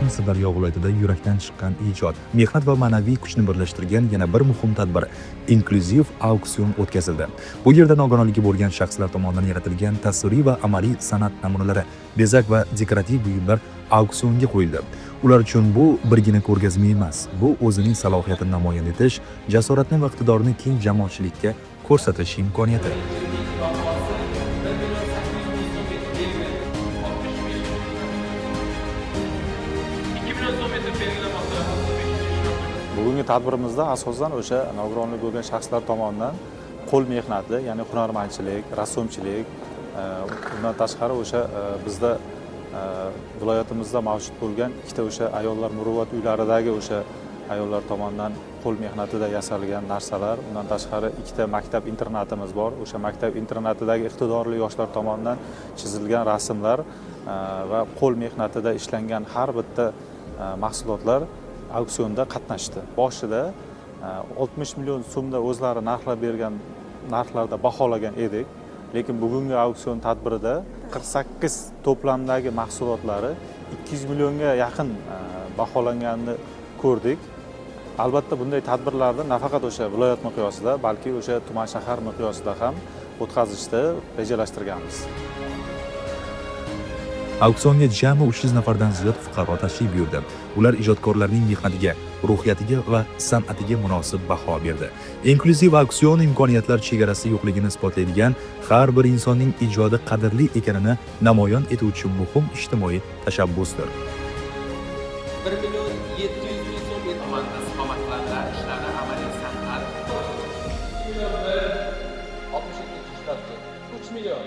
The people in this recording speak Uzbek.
Afg'oniston Sirdaryo viloyatida yurakdan chiqqan ijod, mehnat va ma'naviy kuchni birlashtirgan yana bir muhim tadbir – inklyuziv auksion o'tkazildi. Bu yerda nogironligi bo'lgan shaxslar tomonidan yaratilgan tasviriy va amaliy san'at namunalari, bezak va dekorativ buyumlar auksionga qo'yildi. Ular uchun bu birgina ko'rgazma emas, bu o'zining salohiyatini namoyon etish, jasoratni va iqtidorni keng jamoatchilikka ko'rsatish imkoniyati. Bugungi tadbirimizda asosan o'sha nogironligi bo'lgan shaxslar tomonidan qo'l mehnati, ya'ni hunarmandchilik, rassomchilik, undan tashqari o'sha bizda viloyatimizda mavjud bo'lgan ikkita o'sha ayollar muruvvat uylaridagi o'sha ayollar tomonidan qo'l mehnatida yasalgan narsalar, undan tashqari ikkita maktab internatimiz bor. O'sha maktab internatidagi iqtidorli yoshlar tomonidan chizilgan rasmlar va qo'l mehnatida ishlangan har bitta mahsulotlar auksionda qatnashdi. Boshida 60 million so'mda o'zlari narxlab bergan narxlarda baholagan edik. Lekin bugungi auksion tadbirida 48 to'plamdagi mahsulotlari 200 millionga yaqin baholanganini ko'rdik. Albatta bunday tadbirlarni nafaqat o'sha viloyat miqyosida, balki o'sha tuman shahar miqyosida ham o'tkazishni rejalashtirganmiz. Auksionga jami 300 nafardan ziyod fuqaro tashrif buyurdi. Ular ijodkorlarning mehnatiga, ruhiyatiga va san'atiga munosib baho berdi. Inklyuziv auksion imkoniyatlar chegarasi yo'qligini isbotlaydigan, har bir insonning ijodi qadrli ekanini namoyon etuvchi muhim ijtimoiy tashabbusdir. 1 million 700 ming so'm e'tiborda istiqomatlarda ishlari amaliy san'at 62-shtatda 3 million